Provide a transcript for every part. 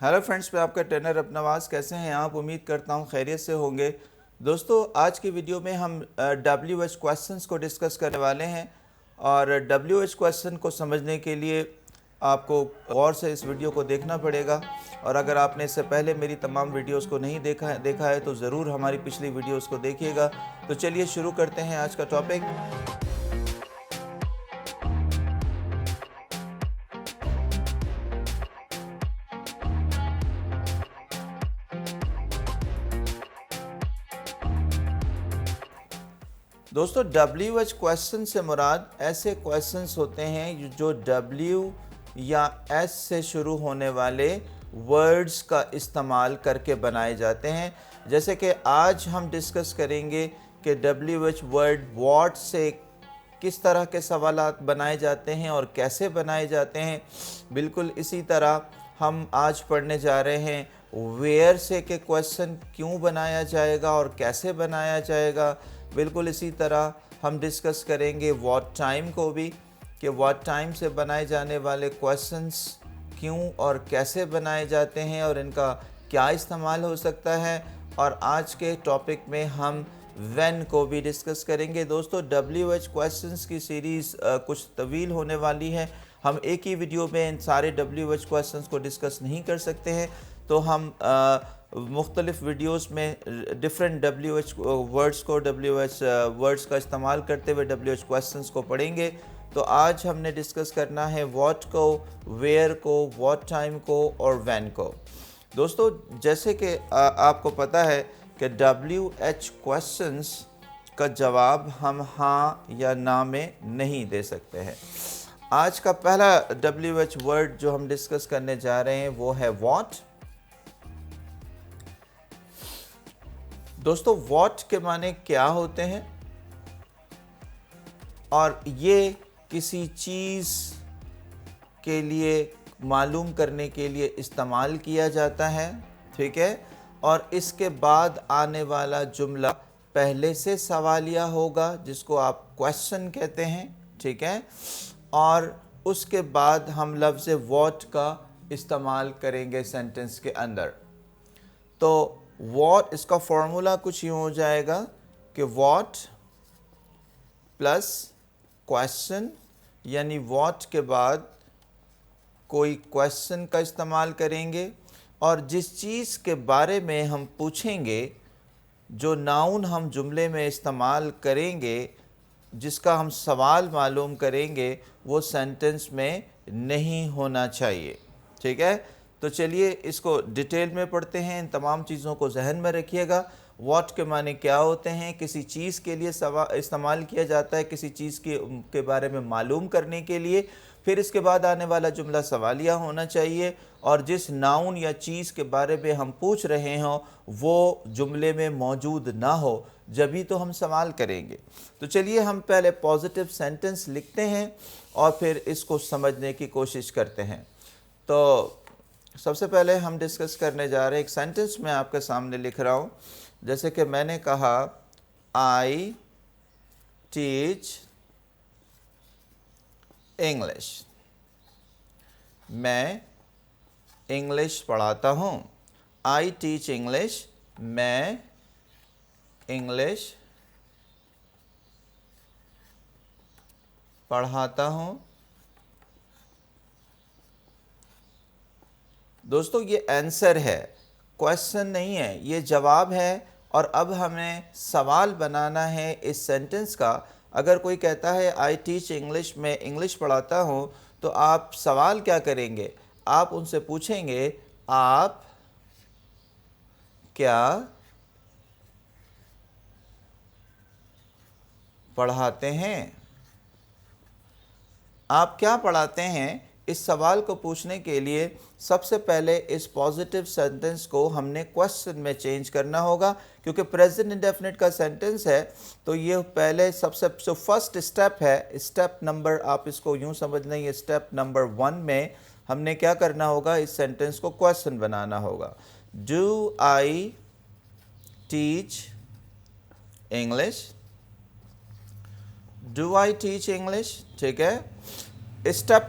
Hello friends, मैं आपका trainer अपनवाज। कैसे हैं आप? उम्मीद करता हूं खैरियत से होंगे। दोस्तों, आज की वीडियो में हम WH क्वेश्चंस को डिस्कस करने वाले हैं और WH क्वेश्चन को समझने के लिए आपको गौर से इस वीडियो को देखना पड़ेगा। और अगर आपने इससे पहले मेरी तमाम वीडियोस को नहीं देखा है तो ज़रूर हमारी पिछली वीडियोस को देखिएगा। तो चलिए शुरू करते हैं आज का टॉपिक। दोस्तों, WH क्वेश्चन से मुराद ऐसे क्वेश्चंस होते हैं जो W या S से शुरू होने वाले वर्ड्स का इस्तेमाल करके बनाए जाते हैं। जैसे कि आज हम डिस्कस करेंगे कि WH वर्ड व्हाट से किस तरह के सवालात बनाए जाते हैं और कैसे बनाए जाते हैं। बिल्कुल इसी तरह हम आज पढ़ने जा रहे हैं वेयर से के क्वेश्चन क्यों बनाया जाएगा और कैसे बनाया जाएगा। बिल्कुल इसी तरह हम डिस्कस करेंगे व्हाट टाइम को भी, कि व्हाट टाइम से बनाए जाने वाले क्वेश्चंस क्यों और कैसे बनाए जाते हैं और इनका क्या इस्तेमाल हो सकता है। और आज के टॉपिक में हम व्हेन को भी डिस्कस करेंगे। दोस्तों, WH क्वेश्चंस की सीरीज़ कुछ तवील होने वाली है। हम एक ही वीडियो में इन सारे WH क्वेश्चंस को डिस्कस नहीं कर सकते हैं, तो हम मुख्तलिफ वीडियोस में डिफरेंट WH वर्ड्स को WH वर्ड्स का इस्तेमाल करते हुए WH क्वेश्चंस को पढ़ेंगे। तो आज हमने डिस्कस करना है व्हाट को, वेयर को, व्हाट टाइम को और व्हेन को। दोस्तों, जैसे कि आपको पता है कि WH क्वेश्चंस का जवाब हम हाँ या ना में नहीं दे सकते हैं। आज का पहला WH वर्ड जो हम डिस्कस करने जा रहे हैं वो है व्हाट। दोस्तों, व्हाट के माने क्या होते हैं और ये किसी चीज़ के लिए मालूम करने के लिए इस्तेमाल किया जाता है, ठीक है। और इसके बाद आने वाला जुमला पहले से सवालिया होगा जिसको आप क्वेश्चन कहते हैं, ठीक है। और उसके बाद हम लफ्ज़ व्हाट का इस्तेमाल करेंगे सेंटेंस के अंदर। तो व्हाट, इसका फॉर्मूला कुछ यूँ हो जाएगा कि व्हाट प्लस क्वेश्चन, यानी व्हाट के बाद कोई क्वेश्चन का इस्तेमाल करेंगे और जिस चीज़ के बारे में हम पूछेंगे, जो नाउन हम जुमले में इस्तेमाल करेंगे, जिसका हम सवाल मालूम करेंगे, वो सेंटेंस में नहीं होना चाहिए, ठीक है। तो चलिए इसको डिटेल में पढ़ते हैं। इन तमाम चीज़ों को जहन में रखिएगा। व्हाट के माने क्या होते हैं? किसी चीज़ के लिए इस्तेमाल किया जाता है, किसी चीज़ के बारे में मालूम करने के लिए। फिर इसके बाद आने वाला जुमला सवालिया होना चाहिए और जिस नाउन या चीज़ के बारे में हम पूछ रहे हों वो जुमले में मौजूद ना हो, जभी तो हम सवाल करेंगे। तो चलिए हम पहले पॉजिटिव सेंटेंस लिखते हैं और फिर इसको समझने की कोशिश करते हैं। तो सबसे पहले हम डिस्कस करने जा रहे हैं, एक सेंटेंस मैं आपके सामने लिख रहा हूँ। जैसे कि मैंने कहा आई टीच इंग्लिश, मैं इंग्लिश पढ़ाता हूँ। आई टीच इंग्लिश, मैं इंग्लिश पढ़ाता हूँ। दोस्तों, ये आंसर है, क्वेश्चन नहीं है, ये जवाब है। और अब हमें सवाल बनाना है इस सेंटेंस का। अगर कोई कहता है आई टीच इंग्लिश, मैं इंग्लिश पढ़ाता हूँ, तो आप सवाल क्या करेंगे? आप उनसे पूछेंगे आप क्या पढ़ाते हैं? आप क्या पढ़ाते हैं? इस सवाल को पूछने के लिए सबसे पहले इस पॉजिटिव सेंटेंस को हमने क्वेश्चन में चेंज करना होगा, क्योंकि प्रेजेंट इंडेफिनिट का सेंटेंस है। तो ये पहले सबसे जो फर्स्ट स्टेप है, स्टेप नंबर, आप इसको यूँ समझ लें, ये स्टेप नंबर 1 में हमने क्या करना होगा? इस सेंटेंस को क्वेश्चन बनाना होगा। Do I teach English? Do I teach English, ठीक है। Step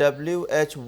WH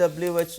WH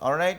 alright،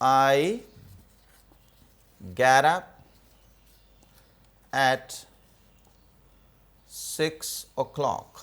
I get up at 6 o'clock۔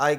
I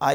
I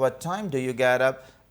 what time do you get up،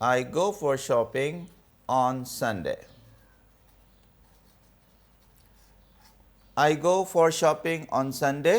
I go for shopping on Sunday. I go for shopping on Sunday.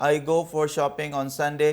I go for shopping on Sunday.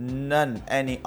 none any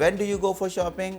when do you go for shopping،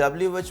WH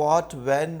what, when,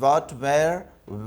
what, where,